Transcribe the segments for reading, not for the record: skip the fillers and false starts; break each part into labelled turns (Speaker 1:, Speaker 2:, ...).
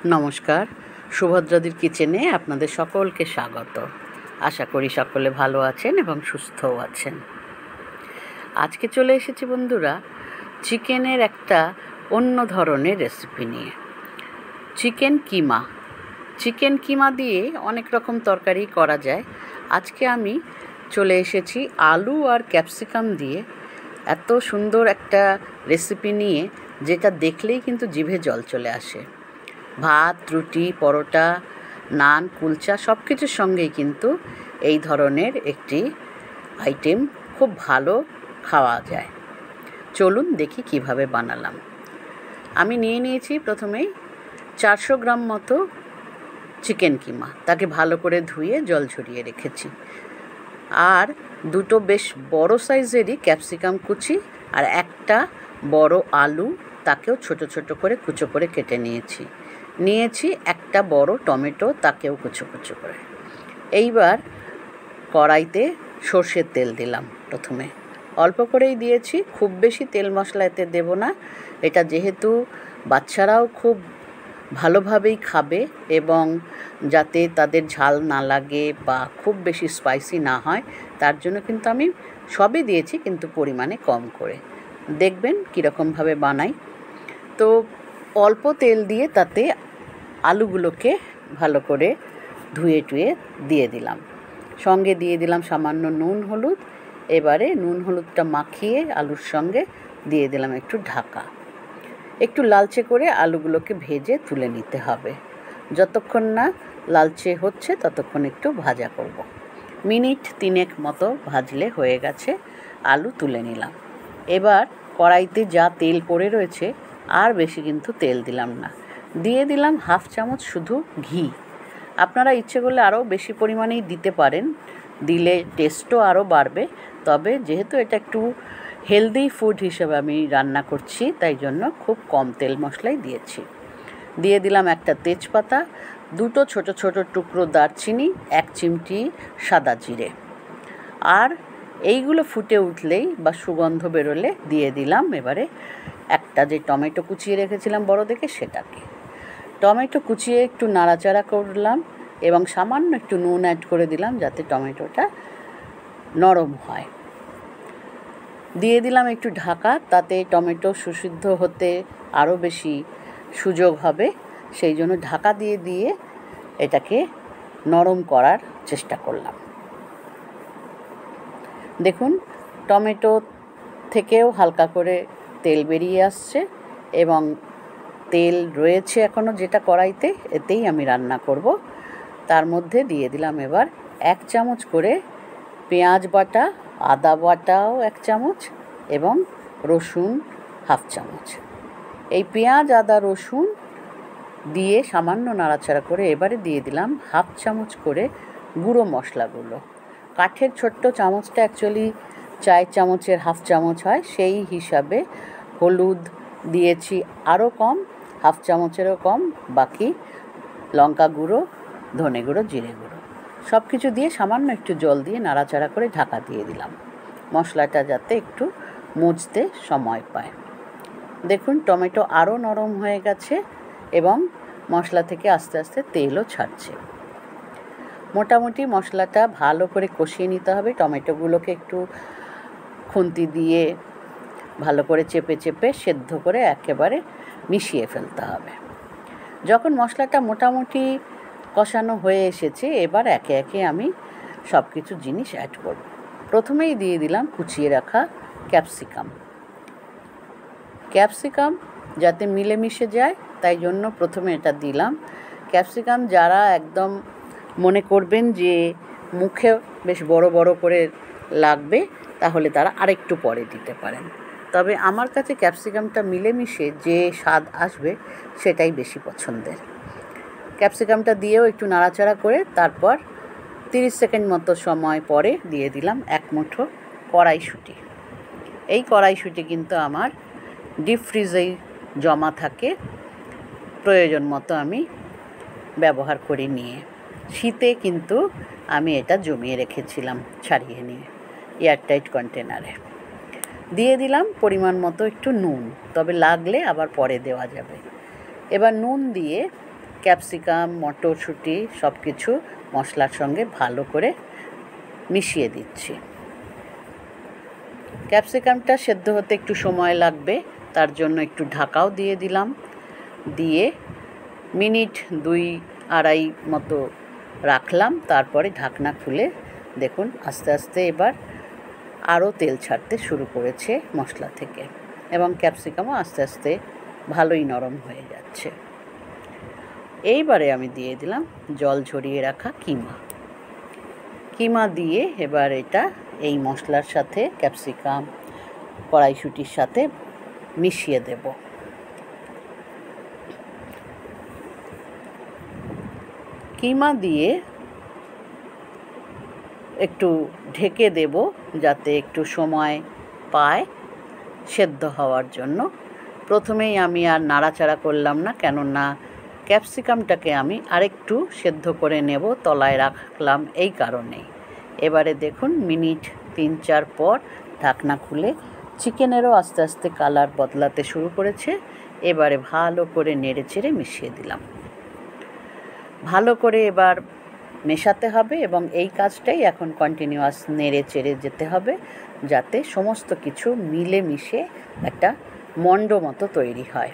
Speaker 1: নমস্কার, সুভদ্রাদির কিচেনে আপনাদের সকলকে স্বাগত। আশা করি সকলে ভালো আছেন এবং সুস্থও আছেন। আজকে চলে এসেছি বন্ধুরা চিকেনের একটা অন্য ধরনের রেসিপি নিয়ে। চিকেন কিমা দিয়ে অনেক রকম তরকারি করা যায়। আজকে আমি চলে এসেছি আলু আর ক্যাপসিকাম দিয়ে এত সুন্দর একটা রেসিপি নিয়ে, যেটা দেখলেই কিন্তু জিভে জল চলে আসে। ভাত, রুটি, পরোটা, নান, কুলচা সব কিছুর সঙ্গেই কিন্তু এই ধরনের একটি আইটেম খুব ভালো খাওয়া যায়। চলুন দেখি কিভাবে বানালাম। আমি নিয়ে নিয়েছি প্রথমেই 400 গ্রাম মতো চিকেন কিমা। তাকে ভালো করে ধুয়ে জল ঝরিয়ে রেখেছি। আর দুটো বেশ বড় সাইজেরই ক্যাপসিকাম কুচি আর একটা বড় আলু, তাকেও ছোট ছোট করে কুচো করে কেটে নিয়েছি একটা বড় টমেটো, তাকেও কুচো কুচো করে। এইবার কড়াইতে সর্ষের তেল দিলাম। প্রথমে অল্প করেই দিয়েছি, খুব বেশি তেল মশলা এতে দেব না। এটা যেহেতু বাচ্চারাও খুব ভালোভাবেই খাবে এবং যাতে তাদের ঝাল না লাগে বা খুব বেশি স্পাইসি না হয়, তার জন্য কিন্তু আমি সবই দিয়েছি, কিন্তু পরিমাণে কম করে। দেখবেন কীরকমভাবে বানাই। তো অল্প তেল দিয়ে তাতে আলুগুলোকে ভালো করে ধুয়ে দিয়ে দিলাম। সঙ্গে দিয়ে দিলাম সামান্য নুন হলুদ। এবারে নুন হলুদটা মাখিয়ে আলুর সঙ্গে দিয়ে দিলাম একটু ঢাকা। একটু লালচে করে আলুগুলোকে ভেজে তুলে নিতে হবে। যতক্ষণ না লালচে হচ্ছে ততক্ষণ একটু ভাজা করব। মিনিট 3 মতো ভাজলে হয়ে গেছে। আলু তুলে নিলাম। এবার কড়াইতে যা তেল পড়ে রয়েছে, আর বেশি কিন্তু তেল দিলাম না। দিয়ে দিলাম 1/2 চামচ শুধু ঘি। আপনারা ইচ্ছে করলে আরও বেশি পরিমাণেই দিতে পারেন, দিলে টেস্টও আরও বাড়বে। তবে যেহেতু এটা একটু হেলদি ফুড হিসেবে আমি রান্না করছি, তাই জন্য খুব কম তেল মশলাই দিয়েছি। দিয়ে দিলাম একটা তেজপাতা, দুটো ছোট ছোট টুকরো দারচিনি, 1 চিমটি সাদা জিরে। আর এইগুলো ফুটে উঠলেই বা সুগন্ধ বেরোলে দিয়ে দিলাম এবারে একটা যে টমেটো কুচিয়ে রেখেছিলাম বড় দেখে, সেটাকে। টমেটো কুচিয়ে একটু নাড়াচাড়া করলাম এবং সামান্য একটু নুন অ্যাড করে দিলাম যাতে টমেটোটা নরম হয়। দিয়ে দিলাম একটু ঢাকা, তাতে টমেটো সুসিদ্ধ হতে আরও বেশি সুযোগ হবে। সেই জন্য ঢাকা দিয়ে এটাকে নরম করার চেষ্টা করলাম। দেখুন টমেটো থেকেও হালকা করে তেল বেরিয়ে আসছে এবং তেল রয়েছে এখনও যেটা কড়াইতে, এতেই আমি রান্না করব। তার মধ্যে দিয়ে দিলাম এবার 1 চামচ করে পেঁয়াজ বাটা, আদা বাটাও 1 চামচ এবং রসুন 1/2 চামচ। এই পেঁয়াজ, আদা, রসুন দিয়ে সামান্য নাড়াচাড়া করে এবারে দিয়ে দিলাম 1/2 চামচ করে গুঁড়ো মশলাগুলো। কাঠের ছোট্ট চামচটা অ্যাকচুয়ালি 4 চামচের 1/2 চামচ হয়, সেই হিসাবে হলুদ দিয়েছি আরও কম, 1/2 চামচেরও কম। বাকি লঙ্কা গুঁড়ো, ধনে গুঁড়ো, জিরে গুঁড়ো সব কিছু দিয়ে সামান্য একটু জল দিয়ে নাড়াচাড়া করে ঢাকা দিয়ে দিলাম, মশলাটা যাতে একটু মুছতে সময় পায়। দেখুন টমেটো আরও নরম হয়ে গেছে এবং মশলা থেকে আস্তে আস্তে তেলও ছাড়ছে। মোটামুটি মশলাটা ভালো করে কষিয়ে নিতে হবে। টমেটোগুলোকে একটু খুন্তি দিয়ে ভালো করে চেপে সেদ্ধ করে একেবারে মিশিয়ে ফেলতে হবে। যখন মশলাটা মোটামুটি কষানো হয়ে এসেছে, এবার একে একে আমি সব কিছু জিনিস অ্যাড করব। প্রথমেই দিয়ে দিলাম কুচিয়ে রাখা ক্যাপসিকাম যাতে মিলেমিশে যায়, তাই জন্য প্রথমে এটা দিলাম। ক্যাপসিকাম যারা একদম মনে করবেন যে মুখে বেশ বড় বড় করে লাগবে, তাহলে তারা আরেকটু পরে দিতে পারেন। তবে আমার কাছে ক্যাপসিকামটা মিলেমিশে যে স্বাদ আসবে সেটাই বেশি পছন্দের। ক্যাপসিকামটা দিয়েও একটু নাড়াচাড়া করে তারপর 30 সেকেন্ড মতো সময় পরে দিয়ে দিলাম 1 মুঠো কড়াইশুঁটি। এই কড়াইশুঁটি কিন্তু আমার ডিপ ফ্রিজেই জমা থাকে, প্রয়োজন মতো আমি ব্যবহার করি নিয়ে। শীতে কিন্তু আমি এটা জমিয়ে রেখেছিলাম ছাড়িয়ে নিয়ে এয়ারটাইট কন্টেনারে। দিয়ে দিলাম পরিমাণ মতো একটু নুন, তবে লাগলে আবার পরে দেওয়া যাবে। এবার নুন দিয়ে ক্যাপসিকাম, মটরশুঁটি সব কিছু মশলার সঙ্গে ভালো করে মিশিয়ে দিচ্ছি। ক্যাপসিকামটা সেদ্ধ হতে একটু সময় লাগবে, তার জন্য একটু ঢাকাও দিয়ে দিলাম। দিয়ে মিনিট 2-2.5 মতো রাখলাম। তারপরে ঢাকনা খুলে দেখুন আস্তে আস্তে এবার আরও তেল ছাড়তে শুরু করেছে মশলা থেকে, এবং ক্যাপসিকামও আস্তে আস্তে ভালোই নরম হয়ে যাচ্ছে। এইবারে আমি দিয়ে দিলাম জল ঝরিয়ে রাখা কিমা দিয়ে এবার এটা এই মশলার সাথে ক্যাপসিকাম, কড়াইশুঁটির সাথে মিশিয়ে দেব। কিমা দিয়ে একটু ঢেকে দেব যাতে একটু সময় পায় সেদ্ধ হওয়ার জন্য। প্রথমেই আমি আর নাড়াচাড়া করলাম না, কেননা ক্যাপসিকামটাকে আমি আরেকটু সেদ্ধ করে নেব, তলায় রাখলাম এই কারণেই। এবারে দেখুন মিনিট 3-4 পর ঢাকনা খুলে চিকেনেরও আস্তে আস্তে কালার বদলাতে শুরু করেছে। এবারে ভালো করে নেড়ে চেড়ে মিশিয়ে দিলাম। ভালো করে এবার মেশাতে হবে, এবং এই কাজটাই এখন কন্টিনিউয়াস নেড়ে চেড়ে যেতে হবে, যাতে সমস্ত কিছু মিলে মিশে একটা মণ্ড মতো তৈরি হয়।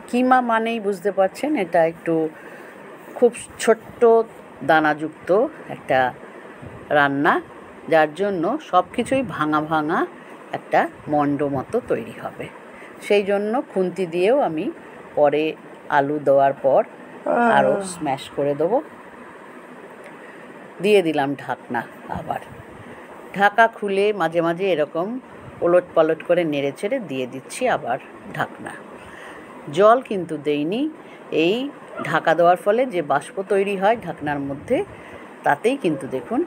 Speaker 1: কিমা মানেই বুঝতে পারছেন এটা একটু খুব ছোট্ট দানাযুক্ত একটা রান্না, যার জন্য সব কিছুই ভাঙা ভাঙা একটা মণ্ড মতো তৈরি হবে। সেই জন্য খুন্তি দিয়েও আমি পরে আলু দেওয়ার পর আরও স্ম্যাশ করে দেবো। দিয়ে দিলাম ঢাকনা। আবার ঢাকা খুলে মাঝে মাঝে এরকম ওলট পালট করে নেড়ে চেড়ে দিয়ে দিচ্ছি আবার ঢাকনা। জল কিন্তু দেইনি। এই ঢাকা দেওয়ার ফলে যে বাষ্প তৈরি হয় ঢাকনার মধ্যে, তাতেই কিন্তু দেখুন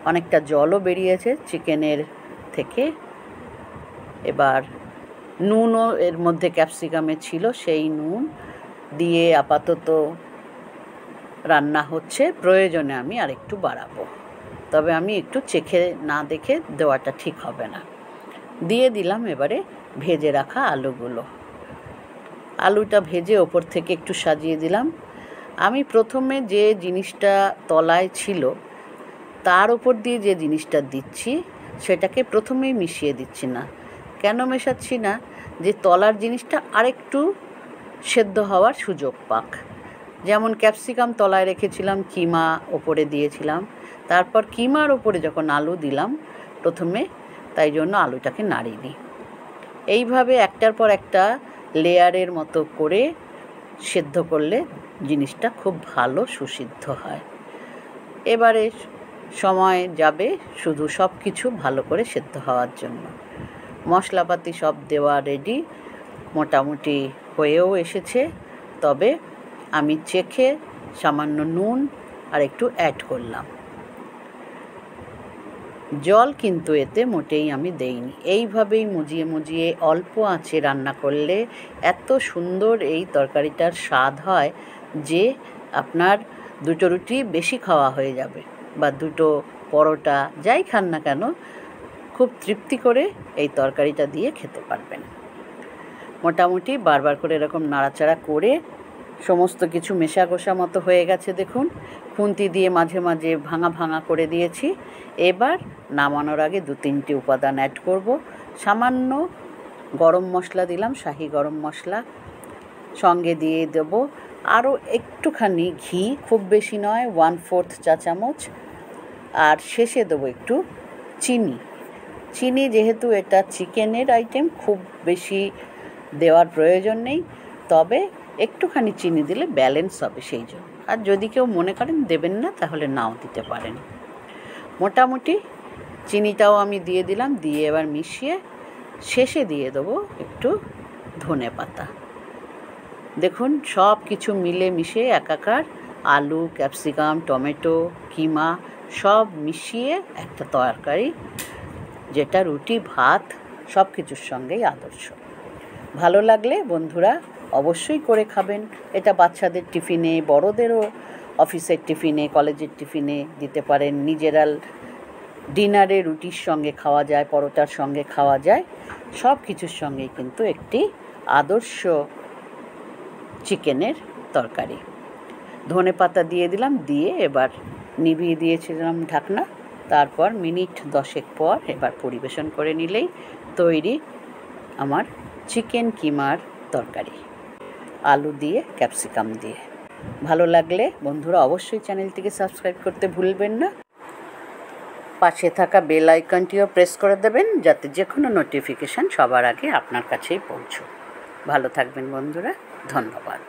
Speaker 1: অনেকটা জলও বেরিয়েছে চিকেনের থেকে। এবার নুনও এর মধ্যে ক্যাপসিকামে ছিল, সেই নুন দিয়ে আপাতত রান্না হচ্ছে। প্রয়োজনে আমি আর একটু বাড়াবো, তবে আমি একটু চেখে না দেখে দেওয়াটা ঠিক হবে না। দিয়ে দিলাম এবারে ভেজে রাখা আলুগুলো। আলুটা ভেজে ওপর থেকে একটু সাজিয়ে দিলাম। আমি প্রথমে যে জিনিসটা তলায় ছিল তার উপর দিয়ে যে জিনিসটা দিচ্ছি সেটাকে প্রথমেই মিশিয়ে দিচ্ছি না। কেন মেশাচ্ছি না? যে তলার জিনিসটা আরেকটু সেদ্ধ হওয়ার সুযোগ পাক। যেমন ক্যাপসিকাম তলায় রেখেছিলাম, কিমা ওপরে দিয়েছিলাম, তারপর কিমার ওপরে যখন আলু দিলাম প্রথমে, তাই জন্য আলুটাকে নাড়িনি। এইভাবে একটার পর একটা লেয়ারের মতো করে সেদ্ধ করলে জিনিসটা খুব ভালো সুসিদ্ধ হয়। এবারে সময় যাবে শুধু সব কিছু ভালো করে সেদ্ধ হওয়ার জন্য। মশলাপাতি সব দেওয়া রেডি, মোটামুটি হয়েও এসেছে। তবে আমি চেখে সামান্য নুন আর একটু অ্যাড করলাম। জল কিন্তু এতে মোটেই আমি দেইনি। এইভাবেই মুজিয়ে মুজিয়ে অল্প আঁচে রান্না করলে এত সুন্দর এই তরকারিটার স্বাদ হয় যে আপনার 2টো রুটি বেশি খাওয়া হয়ে যাবে, বা 2টো পরোটা যাই খান না কেন খুব তৃপ্তি করে এই তরকারিটা দিয়ে খেতে পারবেন। মোটামুটি বারবার করে এরকম নাড়াচাড়া করে সমস্ত কিছু মেশাকষা মতো হয়ে গেছে। দেখুন খুন্তি দিয়ে মাঝে মাঝে ভাঙা ভাঙা করে দিয়েছি। এবার নামানোর আগে 2-3টে উপাদান অ্যাড করব। সামান্য গরম মশলা দিলাম, শাহি গরম মশলা। সঙ্গে দিয়ে দেব আরও একটুখানি ঘি, খুব বেশি নয়, 1/4 চা চামচ। আর শেষে দেবো একটু চিনি। যেহেতু এটা চিকেনের আইটেম, খুব বেশি দেওয়ার প্রয়োজন নেই, তবে একটুখানি চিনি দিলে ব্যালেন্স হবে সেই জন্য। আর যদি কেউ মনে করেন দেবেন না, তাহলে নাও দিতে পারেন। মোটামুটি চিনিটাও আমি দিয়ে দিলাম। দিয়ে এবার মিশিয়ে শেষে দিয়ে দেবো একটু ধনেপাতা। দেখুন সব কিছু মিলে মিশে একাকার, আলু, ক্যাপসিকাম, টমেটো, কিমা সব মিশিয়ে একটা তরকারি, যেটা রুটি, ভাত সব কিছুর সঙ্গেই আদর্শ। ভালো লাগলে বন্ধুরা অবশ্যই করে খাবেন। এটা বাচ্চাদের টিফিনে, বড়দেরও অফিসের টিফিনে, কলেজের টিফিনে দিতে পারেন। নিজেরা ডিনারে রুটির সঙ্গে খাওয়া যায়, পরোটার সঙ্গে খাওয়া যায়, সব কিছুর সঙ্গেই কিন্তু একটি আদর্শ চিকেনের তরকারি। ধনেপাতা দিয়ে দিলাম, দিয়ে এবার নিভিয়ে দিয়েছিলাম ঢাকনা। তারপর মিনিট 10 পর এবার পরিবেশন করে নিলেই তৈরি আমার চিকেন কিমার তরকারি, আলু দিয়ে ক্যাপসিকাম দিয়ে। ভালো লাগলে বন্ধুরা অবশ্যই চ্যানেলটিকে সাবস্ক্রাইব করতে ভুলবেন না। পাশে থাকা বেল আইকনটিও প্রেস করে দেবেন, যাতে যে কোনো নোটিফিকেশান সবার আগে আপনার কাছেই পৌঁছয়। ভালো থাকবেন বন্ধুরা, ধন্যবাদ।